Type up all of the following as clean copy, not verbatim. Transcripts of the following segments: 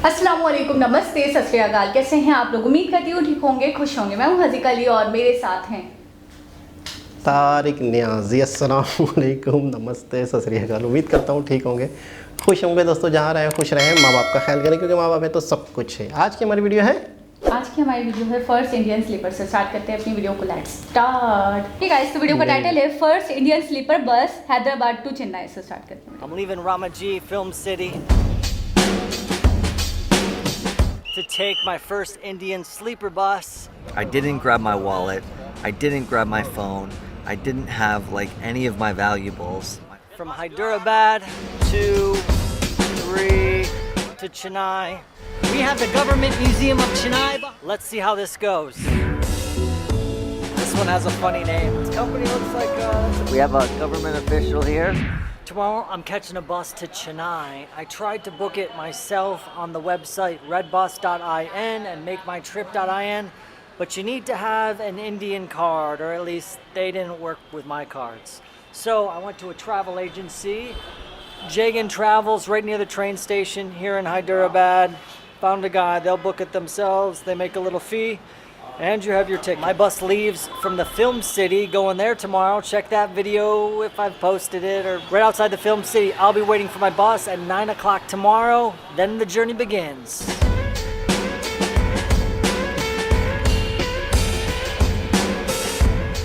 अस्सलाम वालेकुम, नमस्ते, सत श्री अकाल। कैसे हैं आप लोग? उम्मीद करती हूँ ठीक होंगे, खुश होंगे। मैं हूँ हज़ीका अली और मेरे साथ हैं तारिक न्याजी। अस्सलाम वालेकुम, नमस्ते, सत श्री अकाल। उम्मीद करता हूँ ठीक होंगे, खुश होंगे। दोस्तों जहाँ रहें खुश रहें, माँ बाप का ख्याल करें क्योंकि माँ बाप है तो सब कुछ है। आज की हमारी वीडियो है फर्स्ट इंडियन स्लीपर से स्टार्ट करते हैं अपनी वीडियो को। Let's start. ठीक है, इस वीडियो का टाइटल है first Indian sleeper bus Hyderabad to Chennai से स्टार्ट करते हैं। I'm leaving Ramaji Film City to take my first Indian sleeper bus. I didn't grab my wallet. I didn't grab my phone. I didn't have like any of my valuables. From Hyderabad to Chennai. We have the Government Museum of Chennai. Let's see how this goes. This one has a funny name. This company looks like we have a government official here. Tomorrow I'm catching a bus to Chennai. I tried to book it myself on the website redbus.in and make my trip.in, but you need to have an Indian card, or at least they didn't work with my cards. So I went to a travel agency, Jagan Travels, right near the train station here in Hyderabad. Found a guy, they'll book it themselves, they make a little fee, and you have your ticket. My bus leaves from the film city, going there tomorrow. Check that video if I've posted it, or right outside the film city. I'll be waiting for my bus at 9 o'clock tomorrow. Then the journey begins.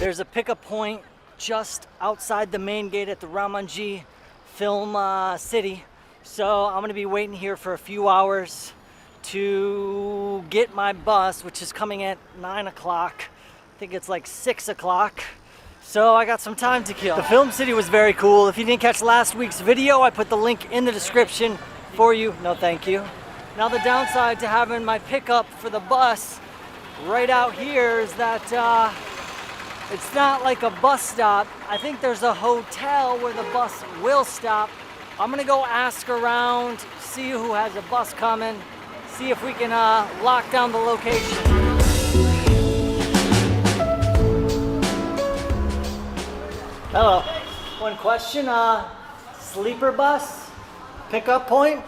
There's a pickup point just outside the main gate at the Ramanji Film City. So I'm gonna be waiting here for a few hours to get my bus, which is coming at 9 o'clock. I think it's like 6 o'clock. So I got some time to kill. The film city was very cool. If you didn't catch last week's video, I put the link in the description for you. No, thank you. Now the downside to having my pickup for the bus right out here is that it's not like a bus stop. I think there's a hotel where the bus will stop. I'm gonna go ask around, see who has a bus coming, see if we can lock down the location. Hello. One question, sleeper bus pickup point?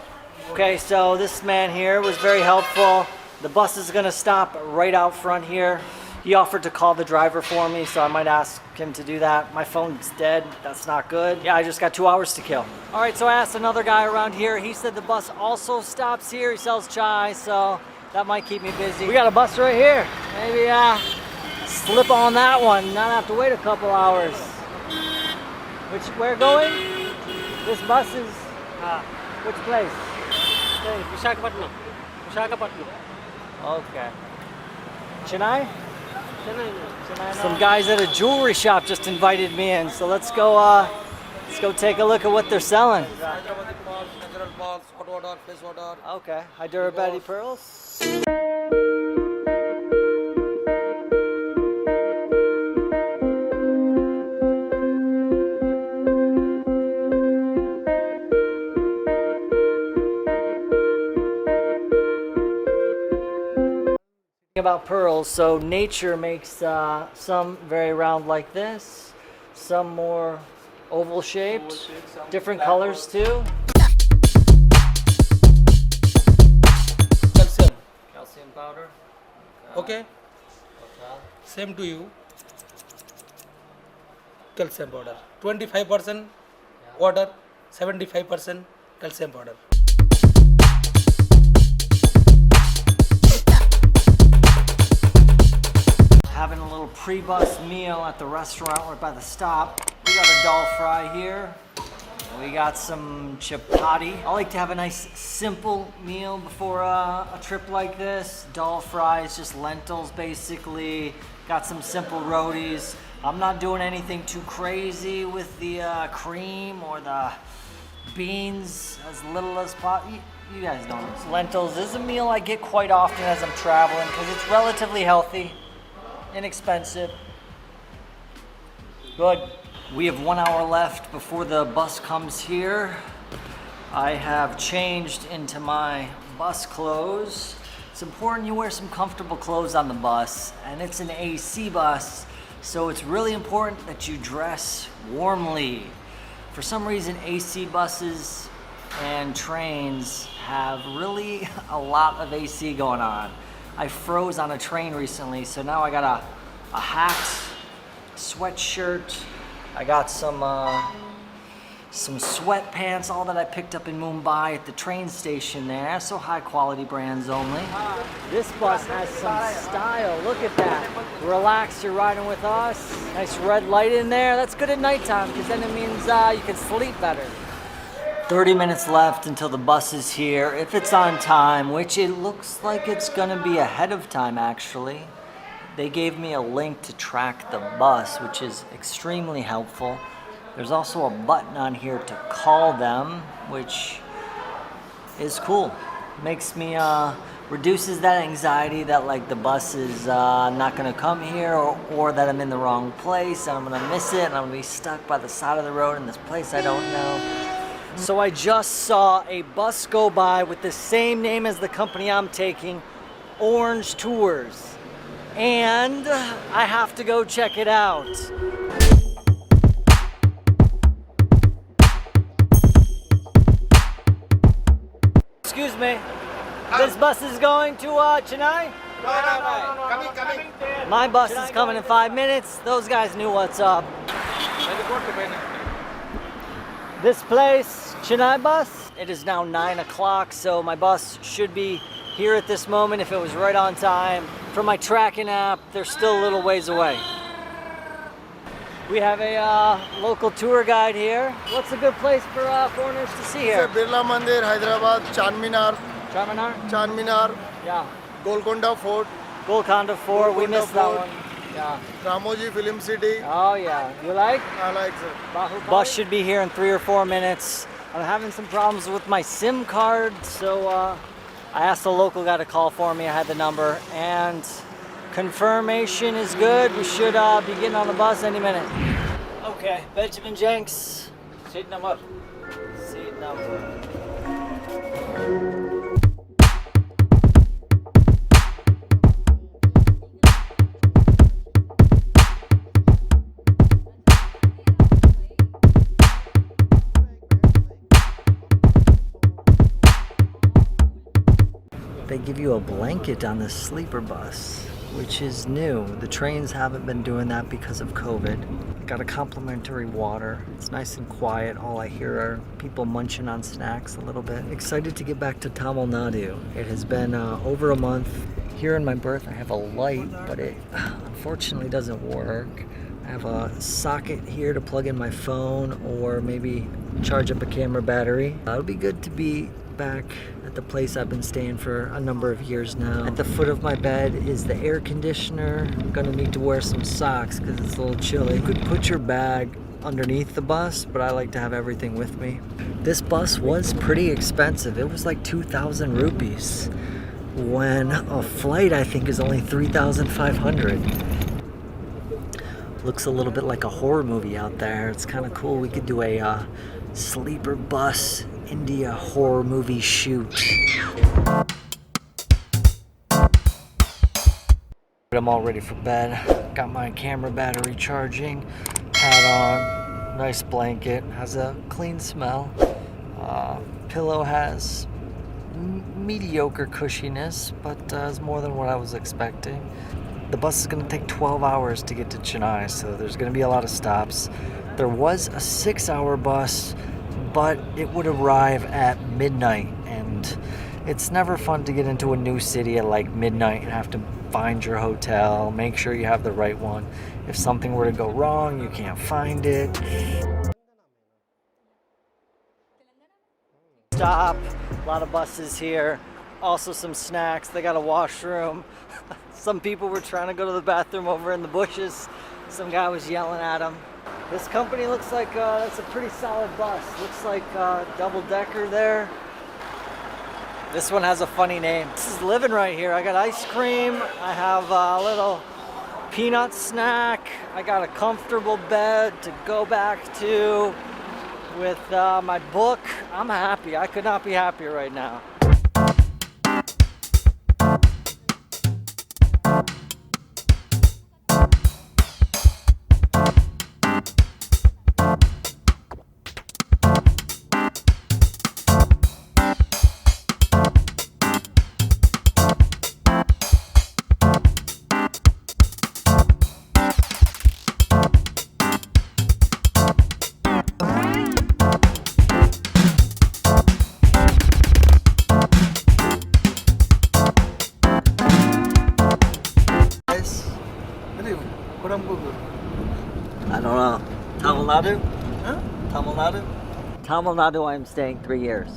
Okay, so this man here was very helpful. The bus is gonna stop right out front here. He offered to call the driver for me, so I might ask him to do that. My phone's dead, that's not good. Yeah, I just got 2 hours to kill. All right, so I asked another guy around here. He said the bus also stops here. He sells chai, so that might keep me busy. We got a bus right here. Maybe slip on that one, not have to wait a couple hours. Where going? This bus is, which place? Visakhapatnam. Okay. Chennai? Some guys at a jewelry shop just invited me in, so let's go take a look at what they're selling. Hyderabadi pearls, natural pearls, hot water, fresh water. Okay, Hyderabadi pearls. About pearls, so nature makes some very round like this, some more oval shaped, different colors too. Calcium powder. Okay. Same to you. Calcium powder. 25% water, 75% calcium powder. Having a little pre-bus meal at the restaurant right by the stop. We got a dal fry here. We got some chapati. I like to have a nice simple meal before a trip like this. Dal fry is just lentils basically. Got some simple rotis. I'm not doing anything too crazy with the cream or the beans, as little as possible. You guys know this. Lentils is a meal I get quite often as I'm traveling because it's relatively healthy. Inexpensive. Good. We have 1 hour left before the bus comes here. I have changed into my bus clothes. It's important you wear some comfortable clothes on the bus, and it's an AC bus, so it's really important that you dress warmly. For some reason, AC buses and trains have really a lot of AC going on. I froze on a train recently, so now I got a hat, sweatshirt. I got some sweatpants, all that I picked up in Mumbai at the train station there. So high quality brands only. This bus has some style. Look at that. Relax, you're riding with us. Nice red light in there. That's good at nighttime because then it means you can sleep better. 30 minutes left until the bus is here. If it's on time, which it looks like it's gonna be ahead of time actually. They gave me a link to track the bus, which is extremely helpful. There's also a button on here to call them, which is cool. Makes me, reduces that anxiety that like the bus is not gonna come here or that I'm in the wrong place and I'm gonna miss it and I'm gonna be stuck by the side of the road in this place I don't know. So I just saw a bus go by with the same name as the company I'm taking, Orange Tours. And I have to go check it out. Excuse me, this bus is going to Chennai? No. Coming. My bus is coming in 5 minutes. Those guys knew what's up. This place, Chennai bus, it is now 9 o'clock, so my bus should be here at this moment if it was right on time. From my tracking app, they're still a little ways away. We have a local tour guide here. What's a good place for foreigners to see here? Birla Mandir, Hyderabad, Charminar, Charminar? Yeah. Golconda Fort, Golconda Fort, we Golconda missed that Fort. one. Yeah. Ramoji Film City. Oh yeah. You like? I like it. Bus should be here in 3 or 4 minutes. I'm having some problems with my SIM card, so I asked the local guy to call for me. I had the number, and confirmation is good. We should be getting on the bus any minute. Okay, Benjamin Jenks, seat number. Seat number. They give you a blanket on the sleeper bus, which is new. The trains haven't been doing that because of COVID. Got a complimentary water. It's nice and quiet. All I hear are people munching on snacks a little bit. Excited to get back to Tamil Nadu. It has been over a month. Here in my berth I have a light, but it unfortunately doesn't work. I have a socket here to plug in my phone or maybe charge up a camera battery. It'll be good to be back at the place I've been staying for a number of years now. At the foot of my bed is the air conditioner. I'm gonna need to wear some socks because it's a little chilly. You could put your bag underneath the bus, but I like to have everything with me. This bus was pretty expensive. It was like 2,000 rupees when a flight I think is only 3,500. Looks a little bit like a horror movie out there. It's kind of cool. We could do a sleeper bus India horror movie shoot. I'm all ready for bed. Got my camera battery charging, hat on, nice blanket, has a clean smell. Pillow has mediocre cushiness, but is more than what I was expecting. The bus is going to take 12 hours to get to Chennai, so there's going to be a lot of stops. There was a 6-hour bus, but it would arrive at midnight, and it's never fun to get into a new city at like midnight and have to find your hotel, make sure you have the right one. If something were to go wrong, you can't find it. Stop, a lot of buses here, also some snacks. They got a washroom. Some people were trying to go to the bathroom over in the bushes. Some guy was yelling at them. This company looks like that's a pretty solid bus. Looks like double-decker there. This one has a funny name. This is living right here. I got ice cream. I have a little peanut snack. I got a comfortable bed to go back to with my book. I'm happy. I could not be happier right now. Tamil Nadu? Huh? Tamil Nadu? Tamil Nadu, I'm staying 3 years.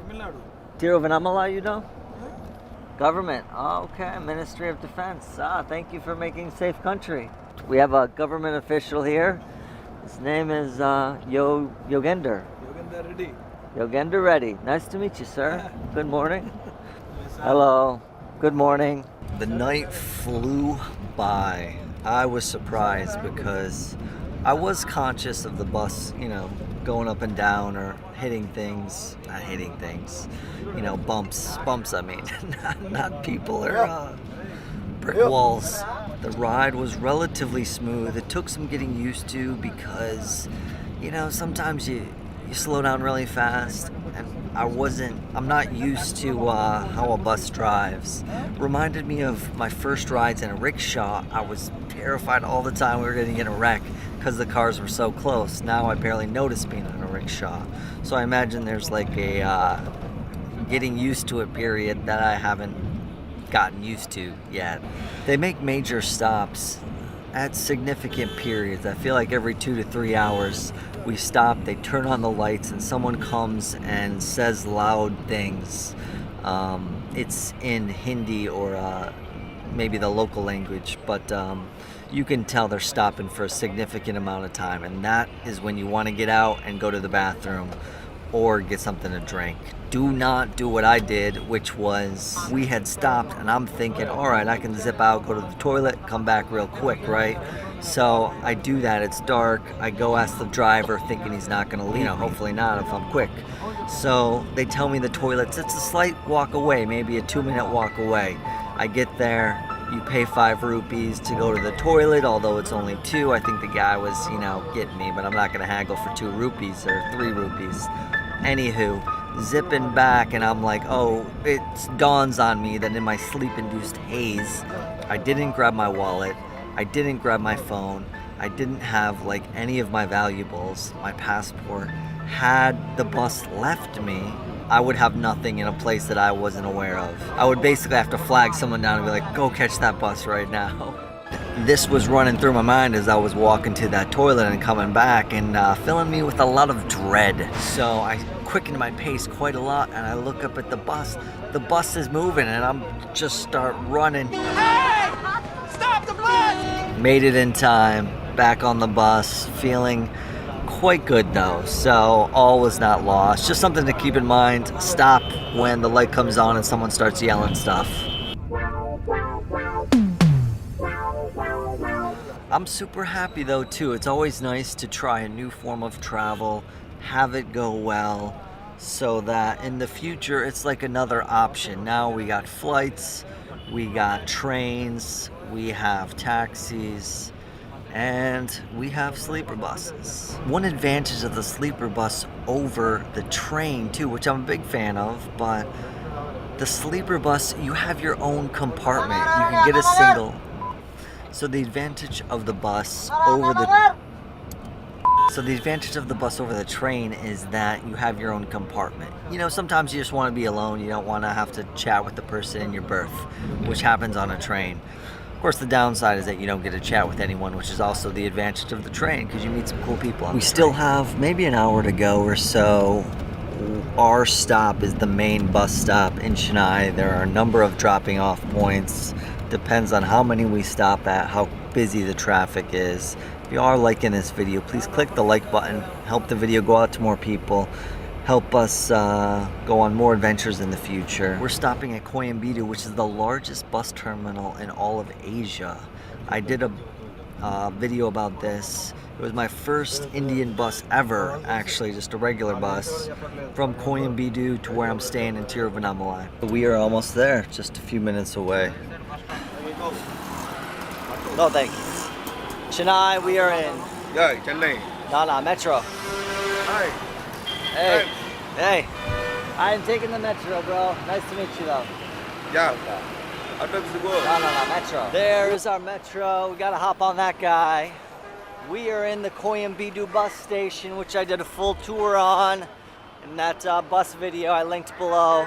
Tamil Nadu. Tiruvannamalai, you know? Government. Oh, okay. Ministry of Defense. Thank you for making safe country. We have a government official here. His name is Yogender. Yogender Reddy. Yogender Reddy. Nice to meet you, sir. Good morning. Hello. Good morning. The night flew by. I was surprised because I was conscious of the bus, you know, going up and down or hitting things, not hitting things, you know, bumps, I mean, not people or brick walls. The ride was relatively smooth. It took some getting used to because, you know, sometimes you slow down really fast, and I'm not used to how a bus drives. Reminded me of my first rides in a rickshaw. I was terrified all the time we were going to get a wreck because the cars were so close. Now I barely notice being in a rickshaw. So I imagine there's like a getting used to it period that I haven't gotten used to yet. They make major stops at significant periods. I feel like every 2 to 3 hours we stop, they turn on the lights, and someone comes and says loud things. It's in Hindi or maybe the local language, but you can tell they're stopping for a significant amount of time, and that is when you want to get out and go to the bathroom or get something to drink. Do not do what I did, which was we had stopped and I'm thinking, all right, I can zip out, go to the toilet, come back real quick, right? So I do that. It's dark. I go ask the driver thinking he's not going to leave, hopefully not if I'm quick. So they tell me the toilet's, it's a slight walk away, maybe a 2-minute walk away. I get there. You pay 5 rupees to go to the toilet, although it's only 2. I think the guy was, getting me, but I'm not going to haggle for 2 rupees or 3 rupees. Anywho, zipping back, and I'm like, oh, it dawns on me that in my sleep-induced haze, I didn't grab my wallet, I didn't grab my phone, I didn't have like any of my valuables, my passport. Had the bus left me, I would have nothing in a place that I wasn't aware of. I would basically have to flag someone down and be like, go catch that bus right now. This was running through my mind as I was walking to that toilet and coming back, and filling me with a lot of dread. So I quickened my pace quite a lot, and I look up at the bus. The bus is moving, and I'm just start running. Hey! Stop the bus! Made it in time, back on the bus, feeling quite good though, so all was not lost. Just something to keep in mind. Stop when the light comes on and someone starts yelling stuff. I'm super happy though too. It's always nice to try a new form of travel, have it go well, so that in the future it's like another option. Now we got flights, we got trains, we have taxis, and we have sleeper buses. One advantage of the sleeper bus over the train too, which I'm a big fan of, but the sleeper bus, you have your own compartment. You can get a single. So the advantage of the bus over the train is that you have your own compartment. Sometimes you just want to be alone. You don't want to have to chat with the person in your berth, which happens on a train. Of course, the downside is that you don't get to chat with anyone, which is also the advantage of the train because you meet some cool people. We still have maybe an hour to go or so. Our stop is the main bus stop in Chennai. There are a number of dropping off points. Depends on how many we stop at, how busy the traffic is. If you are liking this video, please click the like button. Help the video go out to more people. Help us go on more adventures in the future. We're stopping at Coimbatore, which is the largest bus terminal in all of Asia. I did a video about this. It was my first Indian bus ever, actually, just a regular bus, from Coimbatore to where I'm staying in Tiruvannamalai. We are almost there, just a few minutes away. No, thank you. Chennai, we are in. Yeah, Chennai. No, metro. Hi. Hey. Hey. I am taking the metro, bro. Nice to meet you, though. Yeah. Okay. No, Metro. There's our metro. We gotta hop on that guy. We are in the Coimbatore bus station, which I did a full tour on in that bus video I linked below.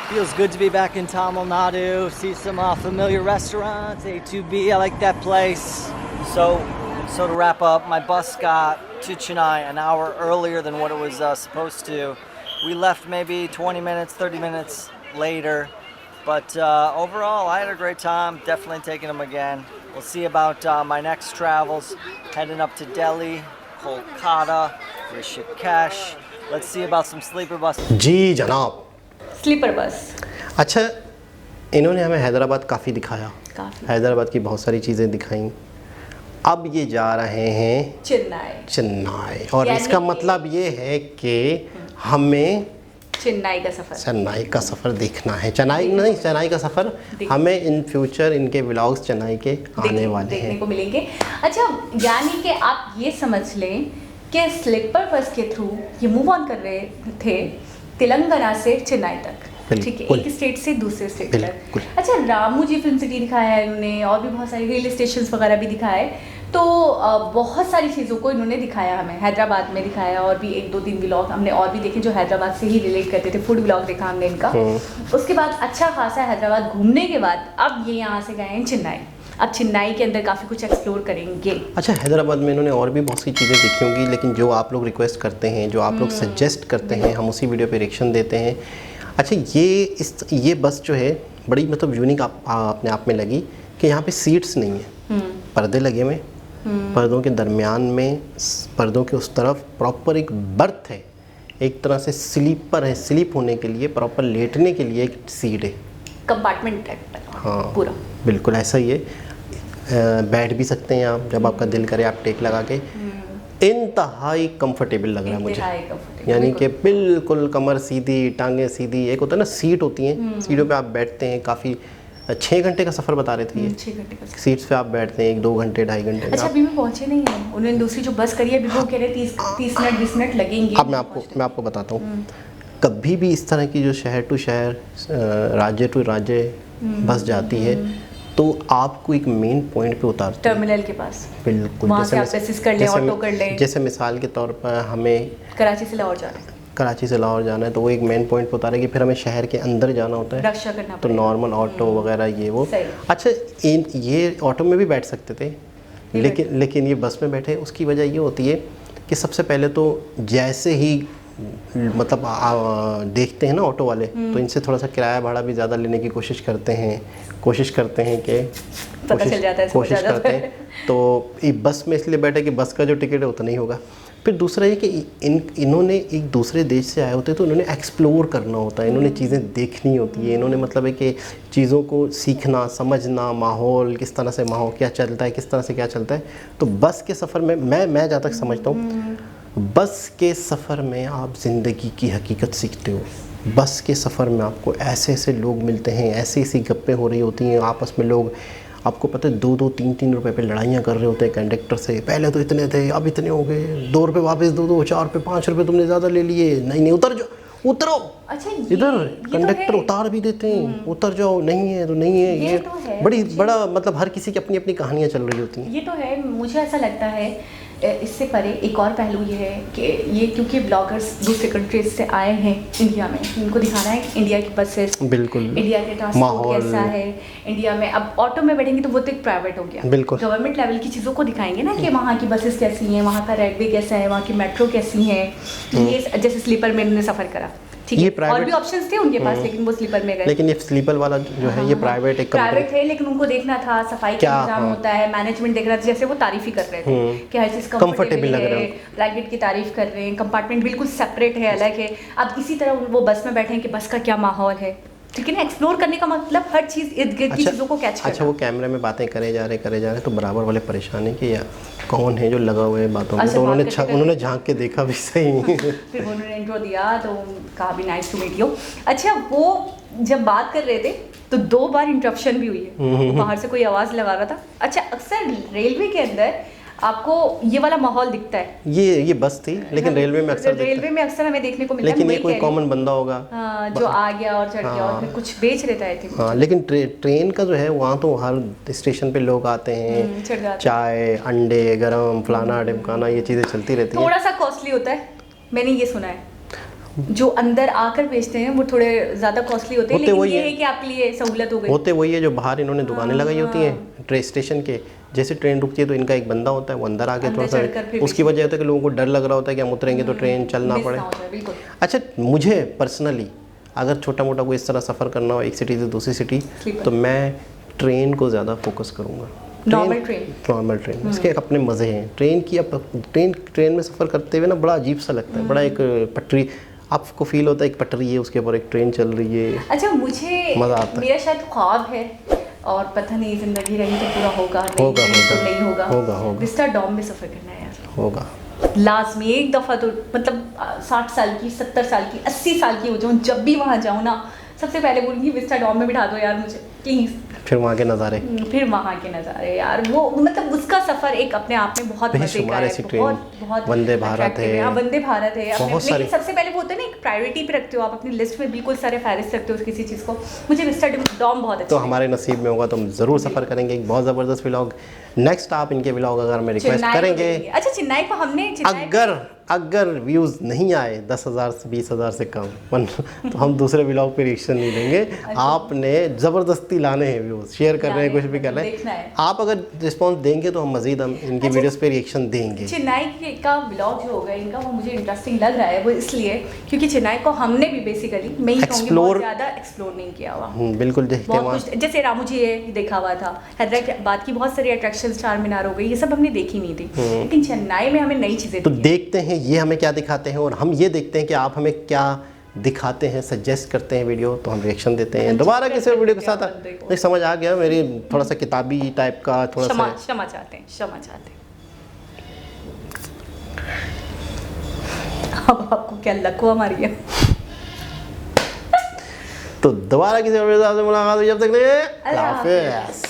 Feels good to be back in Tamil Nadu. See some familiar restaurants. A2B, I like that place. So So to wrap up, my bus got to Chennai an hour earlier than what it was supposed to. We left maybe 20 minutes, 30 minutes later. But overall, I had a great time. Definitely taking them again. We'll see about my next travels. Heading up to Delhi, Kolkata, Rishikesh. Let's see about some sleeper buses. जी जनाब। Sleeper bus अच्छा, इन्होंने हमें हैदराबाद काफ़ी दिखाया, काफ़ी हैदराबाद की बहुत सारी चीज़ें दिखाई। अब ये जा रहे हैं चेन्नई और यानी इसका मतलब ये है कि हमें चेन्नई का सफ़र देखना है। चेन्नई का सफ़र हमें इन फ्यूचर इनके व्लॉग्स चेन्नई के आने वाले देखने हैं। को मिलेंगे। अच्छा, यानी कि आप ये समझ लें कि स्लीपर बस के थ्रू ये मूव ऑन कर रहे थे तेलंगाना से चेन्नई तक, ठीक है, बिल्कुल। एक स्टेट से दूसरे स्टेट बिल्कुल। तक। अच्छा, रामोजी फिल्म सिटी दिखाया है इन्होंने और भी बहुत सारे हिल स्टेशन वगैरह भी दिखाए, तो बहुत सारी चीज़ों को इन्होंने दिखाया हमें। हैदराबाद में दिखाया और भी 1-2-3 व्लॉग हमने और भी देखे जो हैदराबाद से ही रिलेट करते थे। फूड व्लॉग देखा हमने इनका। उसके बाद अच्छा खासा हैदराबाद घूमने के बाद अब ये यहाँ से गए हैं चेन्नई। अब चेन्नई के अंदर काफ़ी कुछ एक्सप्लोर करेंगे। अच्छा, हैदराबाद में इन्होंने और भी बहुत सी चीज़ें देखी होंगी, लेकिन जो आप लोग रिक्वेस्ट करते हैं, जो आप लोग सजेस्ट करते हैं, हम उसी वीडियो पे रिएक्शन देते हैं। अच्छा, ये बस जो है बड़ी मतलब यूनिक अपने आप में लगी कि यहाँ पे सीट्स नहीं है, पर्दे लगे हुए, पर्दों के दरमियान में, पर्दों के उस तरफ प्रॉपर एक बर्थ है, एक तरह से स्लीपर है, स्लीप होने के लिए, प्रॉपर लेटने के लिए एक सीट है, कंपार्टमेंट टाइप। हाँ पूरा बिल्कुल ऐसा ही है। बैठ भी सकते हैं आप, जब आपका दिल करे आप टेक लगा के। इंतहाई कंफर्टेबल लग रहा है मुझे, यानी कि बिल्कुल कमर सीधी, टांगे सीधी। एक होता है ना सीट होती हैं, सीटों पे आप बैठते हैं, काफ़ी 6 घंटे का सफ़र बता रहे थे ये। 6 घंटे का सीट्स पे आप बैठते हैं 1-2 घंटे, 2.5 घंटे। अच्छा, अभी मैं पहुंचे नहीं है, उन्होंने दूसरी जो बस करी है अभी वो कह रहे 30 मिनट 20 मिनट लगेंगे। अब मैं आपको बताता हूँ, कभी भी इस तरह की जो शहर टू शहर, राज्य टू राज्य बस जाती है तो आपको एक मेन पॉइंट पे उतारती है, टर्मिनल के पास। बिल्कुल। वहाँ से आप बेसिस कर लें, ऑटो कर लें। जैसे मिसाल के तौर पर हमें कराची से लाहौर जाना है, कराची से लाहौर जाना है तो वो एक मेन पॉइंट पे उतारेगी, फिर हमें शहर के अंदर जाना होता है, रक्षा करना तो नॉर्मल ऑटो वगैरह ये वो। अच्छा, ये ऑटो में भी बैठ सकते थे, लेकिन ये बस में बैठे। उसकी वजह ये होती है कि सबसे पहले तो जैसे ही मतलब देखते हैं ना ऑटो वाले, तो इनसे थोड़ा सा किराया भाड़ा भी ज़्यादा लेने की कोशिश करते हैं कि पता चल जाता है, कोशिश करते हैं। तो ये बस में इसलिए बैठे कि बस का जो टिकट है उतना ही होगा। फिर दूसरा ये कि इन्होंने एक दूसरे देश से आए होते हैं, तो इन्होंने एक्सप्लोर करना होता है, इन्होंने चीज़ें देखनी होती है, इन्होंने मतलब है कि चीज़ों को सीखना, समझना, माहौल किस तरह से, माहौल क्या चलता है, किस तरह से क्या चलता है। तो बस के सफ़र में मैं जहाँ तक समझता हूँ, बस के सफ़र में आप ज़िंदगी की हकीकत सीखते हो। बस के सफ़र में आपको ऐसे ऐसे लोग मिलते हैं, ऐसी ऐसी गप्पें हो रही होती हैं आपस में। लोग, आपको पता है, 2-2, 3-3 रुपए पे लड़ाइयाँ कर रहे होते हैं कंडक्टर से। पहले तो इतने थे, अब इतने हो गए, 2 रुपये वापस दो, 4 रुपये 5 रुपये तुमने ज़्यादा ले लिए, नहीं उतरो। अच्छा, इधर कंडक्टर उतार भी देते हैं, उतर जाओ, नहीं है तो नहीं है। ये तो है, बड़ा मतलब हर किसी की अपनी अपनी कहानियाँ चल रही होती हैं। ये तो है। मुझे ऐसा लगता है इससे परे एक और पहलू ये है कि ये क्योंकि ब्लॉगर्स दूसरे कंट्रीज से आए हैं इंडिया में, इनको दिखाना है इंडिया की बसेस, बिल्कुल, इंडिया के ट्रांसपोर्ट कैसा है इंडिया में। अब ऑटो में बैठेंगे तो वो तो एक प्राइवेट हो गया, बिल्कुल गवर्नमेंट लेवल की चीज़ों को दिखाएंगे ना कि वहाँ की बसेस कैसी हैं, वहाँ का रेलवे कैसा है, वहाँ की मेट्रो कैसी है। ये जैसे स्लीपर में इन्होंने सफ़र करा, ठीक है, और भी ऑप्शंस थे उनके पास, लेकिन वो स्लीपर में गए। लेकिन ये स्लीपर वाला जो है ये प्राइवेट है, लेकिन उनको देखना था सफाई का इंतजाम होता है, मैनेजमेंट देख रहा था। जैसे वो तारीफ ही कर रहे थे कि हर चीज़ कंफर्टेबल लग रहा है, ब्लैंकेट की तारीफ कर रहे हैं, कंपार्टमेंट बिल्कुल सेपरेट है, अलग है। अब इसी तरह वो बस में बैठे हैं कि बस का क्या माहौल है, ठीक है ना। एक्सप्लोर करने का मतलब हर चीज़ इर्द गिर्द की चीज़ों को कैच करना। अच्छा, वो कैमरे में बातें करे जा रहे तो बराबर वाले परेशान है कि यार कौन है जो लगा हुआ है बातों में। तो उन्होंने झांक के देखा भी सही। फिर उन्होंने इंट्रो दिया तो कहा भी नाइस टू मीट यू। अच्छा, वो जब बात कर रहे थे तो 2 बार इंटरप्शन भी हुई है, बाहर से कोई आवाज़ लगा रहा था। अच्छा, अक्सर रेलवे के अंदर आपको ये वाला माहौल दिखता है। ये बस थी, लेकिन रेलवे में अक्सर हमें देखने को मिलता है। लेकिन ये कोई कॉमन बंदा होगा जो आ गया और चढ़ गया और फिर कुछ बेच लेता है। हाँ, लेकिन ट्रेन का जो है वहाँ तो हर स्टेशन पे लोग आते हैं, चाय, अंडे गरम, फलाना ढिमकाना, ये चीज़ें चलती रहती हैं। थोड़ा सा कॉस्टली होता है, मैंने ये सुना है। जो अंदर आकर बेचते हैं वो थोड़े ज़्यादा कॉस्टली होते हैं, लेकिन ये है कि आपके लिए सहूलत हो गई। होते वही है जो बाहर इन्होंने दुकानें लगाई होती हैं ट्रेन स्टेशन के, जैसे ट्रेन रुकती है तो इनका एक बंदा होता है, वो अंदर आके अंदर थोड़ा चढ़कर सा, फिर उसकी वजह होता है कि लोगों को डर लग रहा होता है कि हम उतरेंगे तो ट्रेन चलना मिस पड़े। ना हो जाए, बिल्कुल। अच्छा, मुझे पर्सनली अगर छोटा मोटा कोई इस तरह सफ़र करना हो एक सिटी से दूसरी सिटी, Sleeper। तो मैं ट्रेन को ज़्यादा फोकस करूँगा। Normal train. नॉर्मल ट्रेन, इसके अपने मज़े हैं। ट्रेन की अब ट्रेन में सफ़र करते हुए ना बड़ा अजीब सा लगता है, बड़ा एक पटरी आपको फील होता है, एक पटरी है उसके ऊपर एक ट्रेन चल रही है। अच्छा, मुझे मज़ा आता है। मेरा शायद ख्वाब है और पता नहीं ज़िंदगी रही तो पूरा होगा, होगा, नहीं तो होगा। नहीं होगा। होगा। विस्टा डॉम में सफ़र करना है यार, होगा। लाजमी एक दफ़ा तो, मतलब 60 साल की, 70 साल की, 80 साल की हो जाऊँ, जब भी वहाँ जाऊँ ना, सबसे पहले बोलूँगी विस्टा डॉम में बिठा दो यार मुझे प्लीज़। फिर वहाँ के नज़ारे, फिर वहाँ के नज़ारे यार, वो मतलब उसका सफ़र एक अपने आप में बहुत मज़े का बेशुमार है, ऐसी ट्रेन, बहुत वंदे भारत attractive है। हाँ, वंदे भारत है बहुत लेकिन सारी। सबसे पहले वो होता है ना, एक प्रायोरिटी पे रखते हो आप अपनी लिस्ट में, बिल्कुल सारे फहरिस्त रखते हो किसी चीज़ को। मुझे विस्टा डॉम बहुत अच्छा तो हमारे नसीब में होगा तो हम ज़रूर सफ़र करेंगे। एक बहुत ज़बरदस्त व्लॉग नेक्स्ट आप इनके व्लॉग अगर हमें रिक्वेस्ट चेन्नई को करेंगे, देखेंगे। अच्छा, चेन्नई को हमने अगर व्यूज़ नहीं आए 10,000 से 20,000 से कम तो हम दूसरे व्लॉग पे रिएक्शन नहीं देंगे। आपने ज़बरदस्ती लाने हैं, व्यूज़ शेयर कर रहे हैं, कुछ भी कर रहे देखना हैं, है। आप अगर रिस्पॉन्स देंगे तो हम मज़ीद हम इनकी अच्छा, वीडियोस पे रिएक्शन देंगे। चेन्नई का ब्लॉग जो होगा इनका, वो मुझे इंटरेस्टिंग लग रहा है, वो इसलिए क्योंकि चेन्नई को हमने भी बेसिकली, मैं ही कहूँगी, बहुत ज़्यादा एक्सप्लोर नहीं किया हुआ। बिल्कुल देखते हैं बहुत वहाँ। कुछ, जैसे रामू जी ये देखा हुआ था, हैदराबाद की बहुत सारी अट्रैक्शंस, चार मीनार हो गई, ये सब हमने देखी नहीं थी, लेकिन चेन्नई में हमें नई चीज़ें तो देखते हैं ये हमें क्या दिखाते हैं और हम ये देखते हैं कि आप हमें क्या दिखाते हैं, सजेस्ट करते हैं वीडियो, तो हम रिएक्शन देते हैं। दोबारा किसी और वीडियो के साथ नहीं, समझ आ गया मेरी, थोड़ा सा किताबी टाइप का, थोड़ा सा क्षमा चाहते हैं। अब आपको क्या लकवा मारी है। तो दोबारा किसी और वीडियो से मुलाकात हुई, जब तक के लिए अल्लाह हाफिज़।